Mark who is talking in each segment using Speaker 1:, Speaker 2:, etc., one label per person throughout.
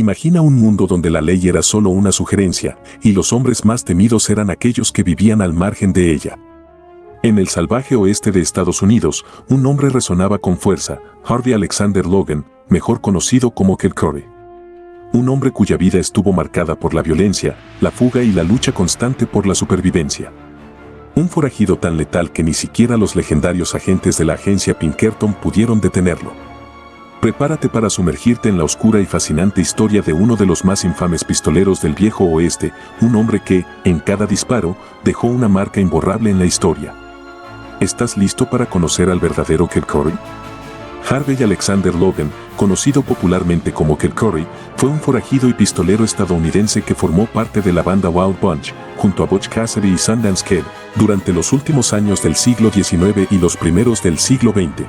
Speaker 1: Imagina un mundo donde la ley era solo una sugerencia, y los hombres más temidos eran aquellos que vivían al margen de ella. En el salvaje oeste de Estados Unidos, un nombre resonaba con fuerza: Harvey Alexander Logan, mejor conocido como Kid Curry. Un hombre cuya vida estuvo marcada por la violencia, la fuga y la lucha constante por la supervivencia. Un forajido tan letal que ni siquiera los legendarios agentes de la agencia Pinkerton pudieron detenerlo. Prepárate para sumergirte en la oscura y fascinante historia de uno de los más infames pistoleros del viejo oeste, un hombre que, en cada disparo, dejó una marca imborrable en la historia. ¿Estás listo para conocer al verdadero Kid Curry? Harvey Alexander Logan, conocido popularmente como Kid Curry, fue un forajido y pistolero estadounidense que formó parte de la banda Wild Bunch, junto a Butch Cassidy y Sundance Kid, durante los últimos años del siglo XIX y los primeros del siglo XX.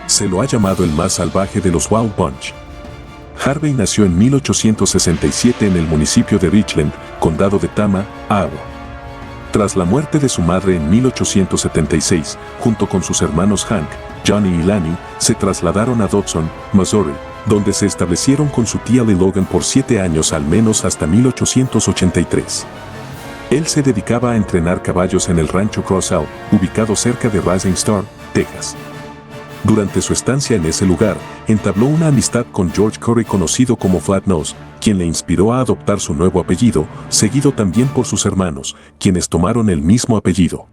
Speaker 1: Se lo ha llamado el más salvaje de los Wild Bunch. Harvey nació en 1867 en el municipio de Richland, condado de Tama, Iowa. Tras la muerte de su madre en 1876, junto con sus hermanos Hank, Johnny y Lanny, se trasladaron a Dodson, Missouri, donde se establecieron con su tía Lee Logan por 7 años al menos hasta 1883. Él se dedicaba a entrenar caballos en el rancho Cross Out, ubicado cerca de Rising Star, Texas. Durante su estancia en ese lugar, entabló una amistad con George Curry, conocido como Flatnose, quien le inspiró a adoptar su nuevo apellido, seguido también por sus hermanos, quienes tomaron el mismo apellido.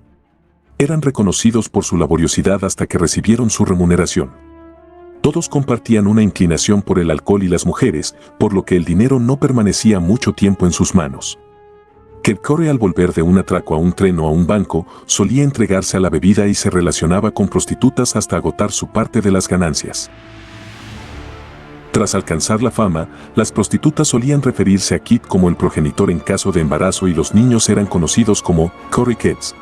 Speaker 1: Eran reconocidos por su laboriosidad hasta que recibieron su remuneración. Todos compartían una inclinación por el alcohol y las mujeres, por lo que el dinero no permanecía mucho tiempo en sus manos. Kid Curry, al volver de un atraco a un tren o a un banco, solía entregarse a la bebida y se relacionaba con prostitutas hasta agotar su parte de las ganancias. Tras alcanzar la fama, las prostitutas solían referirse a Kid como el progenitor en caso de embarazo y los niños eran conocidos como Curry Kids.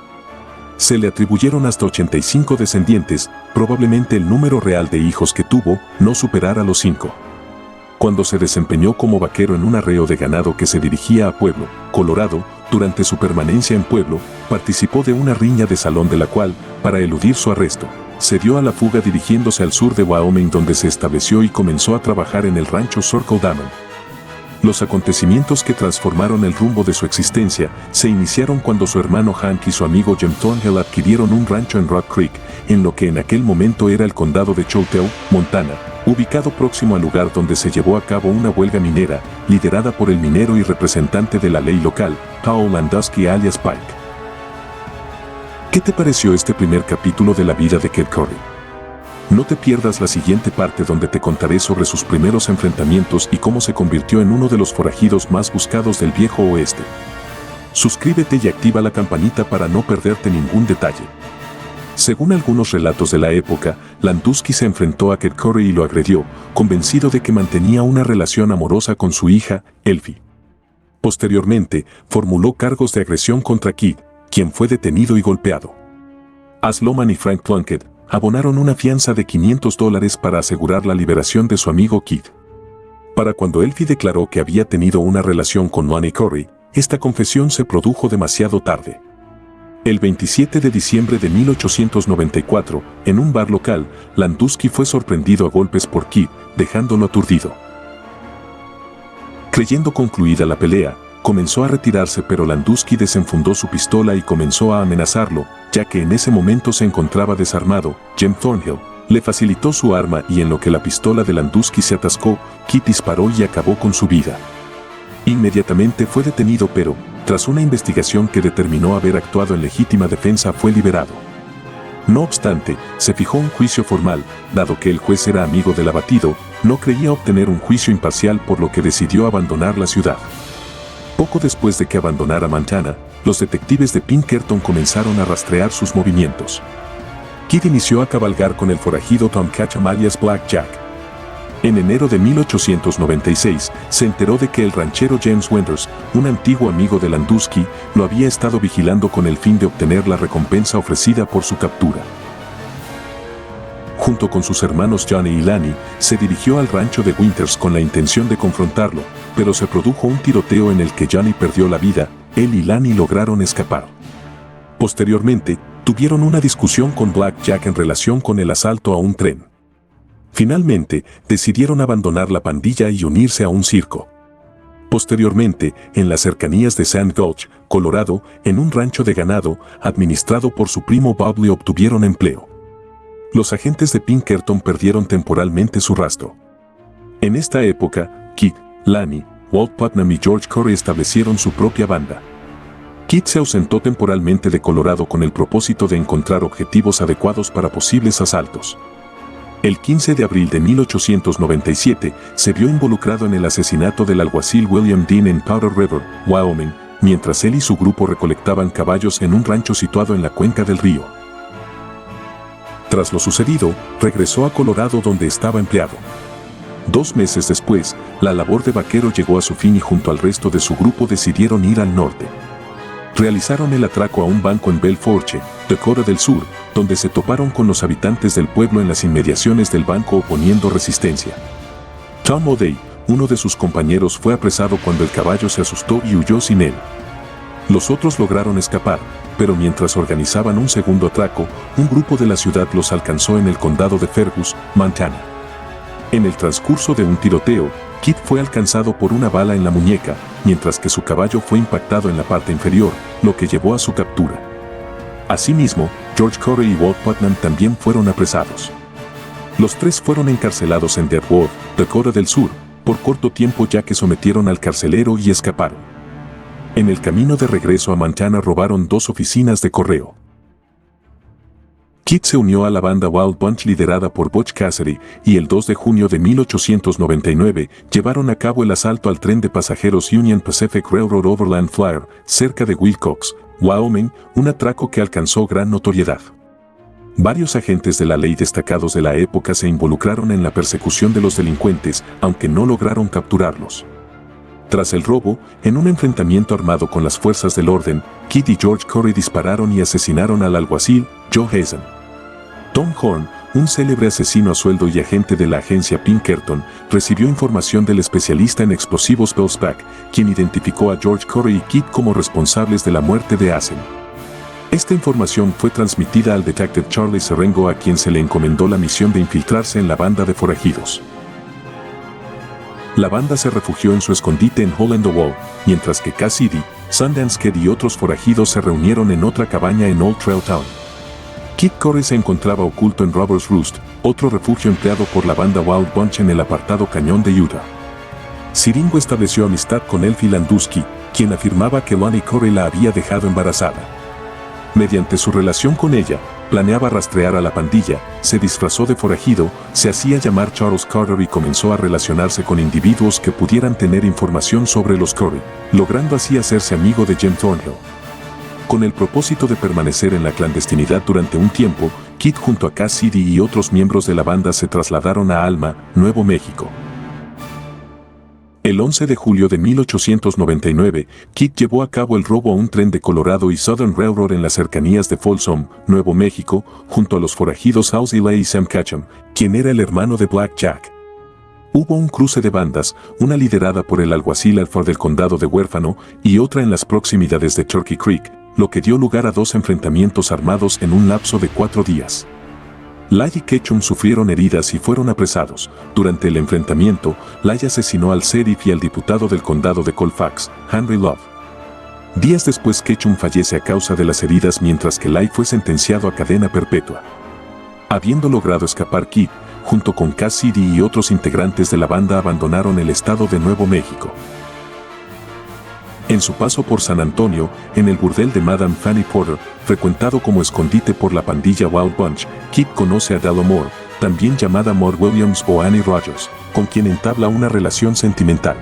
Speaker 1: Se le atribuyeron hasta 85 descendientes, probablemente el número real de hijos que tuvo no superara los 5. Cuando se desempeñó como vaquero en un arreo de ganado que se dirigía a Pueblo, Colorado, durante su permanencia en Pueblo, participó de una riña de salón de la cual, para eludir su arresto, se dio a la fuga dirigiéndose al sur de Wyoming, donde se estableció y comenzó a trabajar en el rancho Circle Diamond. Los acontecimientos que transformaron el rumbo de su existencia se iniciaron cuando su hermano Hank y su amigo Jim Thornhill adquirieron un rancho en Rock Creek, en lo que en aquel momento era el condado de Chouteau, Montana, ubicado próximo al lugar donde se llevó a cabo una huelga minera, liderada por el minero y representante de la ley local, Paul Landowski alias Pike. ¿Qué te pareció este primer capítulo de la vida de Kid Curry? No te pierdas la siguiente parte, donde te contaré sobre sus primeros enfrentamientos y cómo se convirtió en uno de los forajidos más buscados del viejo oeste. Suscríbete y activa la campanita para no perderte ningún detalle. Según algunos relatos de la época, Landowski se enfrentó a Kid Curry y lo agredió, convencido de que mantenía una relación amorosa con su hija, Elfie. Posteriormente, formuló cargos de agresión contra Kid, quien fue detenido y golpeado. Asloman y Frank Plunkett abonaron una fianza de $500 para asegurar la liberación de su amigo Kid. Para cuando Elfie declaró que había tenido una relación con Lonnie Curry, esta confesión se produjo demasiado tarde. El 27 de diciembre de 1894, en un bar local, Landowski fue sorprendido a golpes por Kid, dejándolo aturdido. Creyendo concluida la pelea, comenzó a retirarse, pero Landowski desenfundó su pistola y comenzó a amenazarlo, ya que en ese momento se encontraba desarmado. Jim Thornhill le facilitó su arma y en lo que la pistola de Landowski se atascó, Kid disparó y acabó con su vida. Inmediatamente fue detenido, pero, tras una investigación que determinó haber actuado en legítima defensa, fue liberado. No obstante, se fijó un juicio formal, dado que el juez era amigo del abatido, no creía obtener un juicio imparcial, por lo que decidió abandonar la ciudad. Poco después de que abandonara Montana, los detectives de Pinkerton comenzaron a rastrear sus movimientos. Kid inició a cabalgar con el forajido Tom Catcham alias Black Jack. En enero de 1896, se enteró de que el ranchero James Winters, un antiguo amigo de Landowski, lo había estado vigilando con el fin de obtener la recompensa ofrecida por su captura. Junto con sus hermanos Johnny y Lanny, se dirigió al rancho de Winters con la intención de confrontarlo, pero se produjo un tiroteo en el que Johnny perdió la vida. Él y Lanny lograron escapar. Posteriormente, tuvieron una discusión con Black Jack en relación con el asalto a un tren. Finalmente, decidieron abandonar la pandilla y unirse a un circo. Posteriormente, en las cercanías de Sand Gulch, Colorado, en un rancho de ganado, administrado por su primo Bob Lee, obtuvieron empleo. Los agentes de Pinkerton perdieron temporalmente su rastro. En esta época, Kid, Lanny, Walt Putnam y George Corey establecieron su propia banda. Kid se ausentó temporalmente de Colorado con el propósito de encontrar objetivos adecuados para posibles asaltos. El 15 de abril de 1897 se vio involucrado en el asesinato del alguacil William Dean en Powder River, Wyoming, mientras él y su grupo recolectaban caballos en un rancho situado en la cuenca del río. Tras lo sucedido, regresó a Colorado donde estaba empleado. 2 meses después, la labor de vaquero llegó a su fin y junto al resto de su grupo decidieron ir al norte. Realizaron el atraco a un banco en Belle Fourche, Dakota del Sur, donde se toparon con los habitantes del pueblo en las inmediaciones del banco oponiendo resistencia. Tom O'Day, uno de sus compañeros, fue apresado cuando el caballo se asustó y huyó sin él. Los otros lograron escapar, pero mientras organizaban un segundo atraco, un grupo de la ciudad los alcanzó en el condado de Fergus, Montana. En el transcurso de un tiroteo, Kid fue alcanzado por una bala en la muñeca, mientras que su caballo fue impactado en la parte inferior, lo que llevó a su captura. Asimismo, George Corey y Walt Putnam también fueron apresados. Los 3 fueron encarcelados en Deadwood, Dakota del Sur, por corto tiempo ya que sometieron al carcelero y escaparon. En el camino de regreso a Montana robaron 2 oficinas de correo. Kid se unió a la banda Wild Bunch liderada por Butch Cassidy y el 2 de junio de 1899 llevaron a cabo el asalto al tren de pasajeros Union Pacific Railroad Overland Flyer cerca de Wilcox, Wyoming, un atraco que alcanzó gran notoriedad. Varios agentes de la ley destacados de la época se involucraron en la persecución de los delincuentes, aunque no lograron capturarlos. Tras el robo, en un enfrentamiento armado con las fuerzas del orden, Kid y George Corey dispararon y asesinaron al alguacil, Joe Hazen. Tom Horn, un célebre asesino a sueldo y agente de la agencia Pinkerton, recibió información del especialista en explosivos Bill Spack, quien identificó a George Corey y Kid como responsables de la muerte de Hazen. Esta información fue transmitida al detective Charlie Serengo, a quien se le encomendó la misión de infiltrarse en la banda de forajidos. La banda se refugió en su escondite en Hole in the Wall, mientras que Cassidy, Sundance Kid y otros forajidos se reunieron en otra cabaña en Old Trail Town. Kid Corey se encontraba oculto en Robbers Roost, otro refugio empleado por la banda Wild Bunch en el apartado cañón de Utah. Siringo estableció amistad con Elfie Landusky, quien afirmaba que Lonnie Corey la había dejado embarazada. Mediante su relación con ella, planeaba rastrear a la pandilla, se disfrazó de forajido, se hacía llamar Charles Carter y comenzó a relacionarse con individuos que pudieran tener información sobre los Corey, logrando así hacerse amigo de Jim Thornhill. Con el propósito de permanecer en la clandestinidad durante un tiempo, Kid junto a Cassidy y otros miembros de la banda se trasladaron a Alma, Nuevo México. El 11 de julio de 1899, Kid llevó a cabo el robo a un tren de Colorado y Southern Railroad en las cercanías de Folsom, Nuevo México, junto a los forajidos Halsey Lay y Sam Catcham, quien era el hermano de Black Jack. Hubo un cruce de bandas, una liderada por el alguacil Alford del condado de Huérfano y otra en las proximidades de Turkey Creek, lo que dio lugar a 2 enfrentamientos armados en un lapso de 4 días. Lay y Ketchum sufrieron heridas y fueron apresados. Durante el enfrentamiento, Lay asesinó al sheriff y al diputado del condado de Colfax, Henry Love. Días después, Ketchum fallece a causa de las heridas, mientras que Lay fue sentenciado a cadena perpetua. Habiendo logrado escapar, Kid, junto con Cassidy y otros integrantes de la banda, abandonaron el estado de Nuevo México. En su paso por San Antonio, en el burdel de Madame Fanny Porter, frecuentado como escondite por la pandilla Wild Bunch, Kid conoce a Della Moore, también llamada Maud Williams o Annie Rogers, con quien entabla una relación sentimental.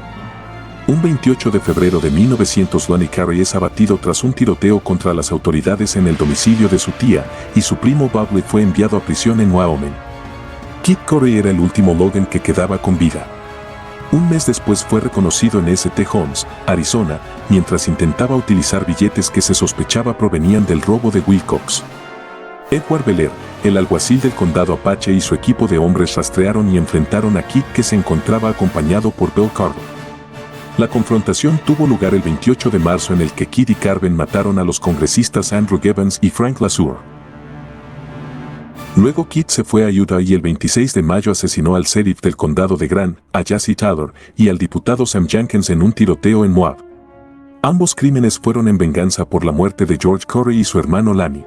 Speaker 1: Un 28 de febrero de 1900, Lonnie Carey es abatido tras un tiroteo contra las autoridades en el domicilio de su tía, y su primo Bob Lee fue enviado a prisión en Wyoming. Kid Corey era el último Logan que quedaba con vida. Un mes después fue reconocido en St. Holmes, Arizona, mientras intentaba utilizar billetes que se sospechaba provenían del robo de Wilcox. Edward Belair, el alguacil del condado Apache, y su equipo de hombres rastrearon y enfrentaron a Kid, que se encontraba acompañado por Bill Carver. La confrontación tuvo lugar el 28 de marzo, en el que Kid y Carven mataron a los congresistas Andrew Gibbons y Frank Lasur. Luego Kidd se fue a Utah y el 26 de mayo asesinó al sheriff del condado de Grant, a Jesse Taylor, y al diputado Sam Jenkins en un tiroteo en Moab. Ambos crímenes fueron en venganza por la muerte de George Corey y su hermano Lanny.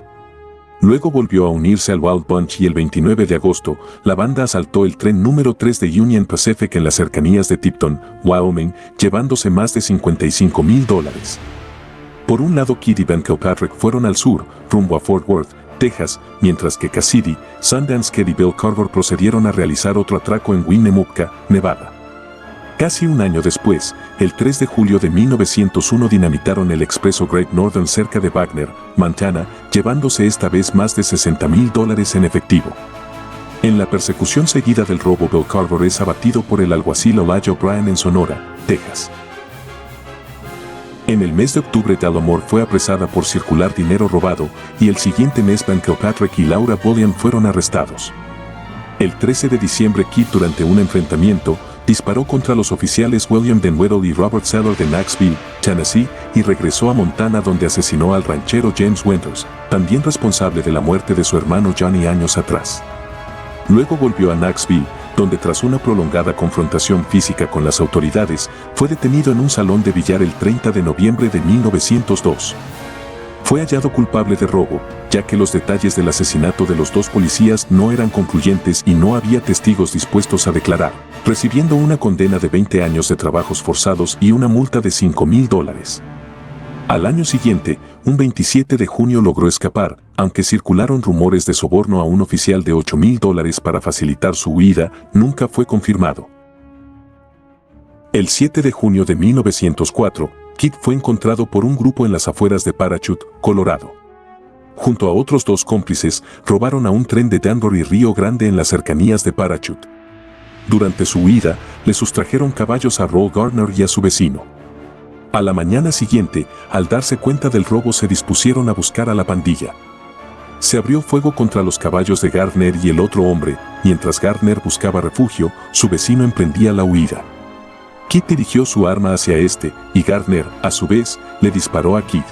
Speaker 1: Luego volvió a unirse al Wild Bunch y el 29 de agosto, la banda asaltó el tren número 3 de Union Pacific en las cercanías de Tipton, Wyoming, llevándose más de $55,000. Por un lado, Kidd y Ben Kilpatrick fueron al sur, rumbo a Fort Worth, Texas, mientras que Cassidy, Sundance Kid y Bill Carver procedieron a realizar otro atraco en Winnemucca, Nevada. Casi un año después, el 3 de julio de 1901 dinamitaron el expreso Great Northern cerca de Wagner, Montana, llevándose esta vez más de $60,000 en efectivo. En la persecución seguida del robo, Bill Carver es abatido por el alguacil Elijah O'Brien en Sonora, Texas. En el mes de octubre, Dallamore fue apresada por circular dinero robado, y el siguiente mes Ben Kilpatrick y Laura Bullion fueron arrestados. El 13 de diciembre, Kidd, durante un enfrentamiento, disparó contra los oficiales William Denwedel y Robert Seller de Knoxville, Tennessee, y regresó a Montana, donde asesinó al ranchero James Winters, también responsable de la muerte de su hermano Johnny años atrás. Luego volvió a Knoxville, donde tras una prolongada confrontación física con las autoridades, fue detenido en un salón de billar el 30 de noviembre de 1902. Fue hallado culpable de robo, ya que los detalles del asesinato de los dos policías no eran concluyentes y no había testigos dispuestos a declarar, recibiendo una condena de 20 años de trabajos forzados y una multa de $5,000. Al año siguiente, un 27 de junio logró escapar, aunque circularon rumores de soborno a un oficial de $8,000 para facilitar su huida, nunca fue confirmado. El 7 de junio de 1904, Kidd fue encontrado por un grupo en las afueras de Parachute, Colorado. Junto a otros dos cómplices, robaron a un tren de Denver y Río Grande en las cercanías de Parachute. Durante su huida, le sustrajeron caballos a Roll Gardner y a su vecino. A la mañana siguiente, al darse cuenta del robo, se dispusieron a buscar a la pandilla. Se abrió fuego contra los caballos de Gardner y el otro hombre. Mientras Gardner buscaba refugio, su vecino emprendía la huida. Kidd dirigió su arma hacia este, y Gardner, a su vez, le disparó a Kidd.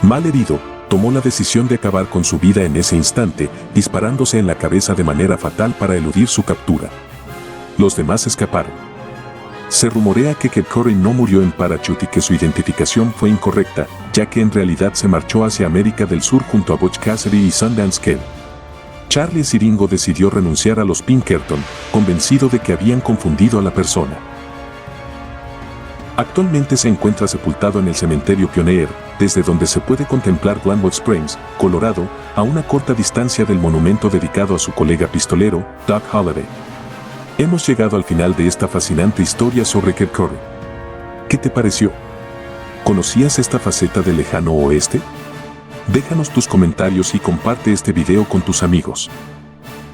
Speaker 1: Mal herido, tomó la decisión de acabar con su vida en ese instante, disparándose en la cabeza de manera fatal para eludir su captura. Los demás escaparon. Se rumorea que Kidd Corey no murió en Parachute y que su identificación fue incorrecta, ya que en realidad se marchó hacia América del Sur junto a Butch Cassidy y Sundance Kid. Charlie Siringo decidió renunciar a los Pinkerton, convencido de que habían confundido a la persona. Actualmente se encuentra sepultado en el cementerio Pioneer, desde donde se puede contemplar Glenwood Springs, Colorado, a una corta distancia del monumento dedicado a su colega pistolero, Doc Holliday. Hemos llegado al final de esta fascinante historia sobre Kidd Corey. ¿Qué te pareció? ¿Conocías esta faceta del lejano oeste? Déjanos tus comentarios y comparte este video con tus amigos.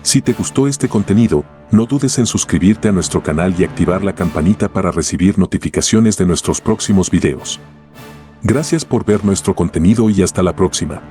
Speaker 1: Si te gustó este contenido, no dudes en suscribirte a nuestro canal y activar la campanita para recibir notificaciones de nuestros próximos videos. Gracias por ver nuestro contenido y hasta la próxima.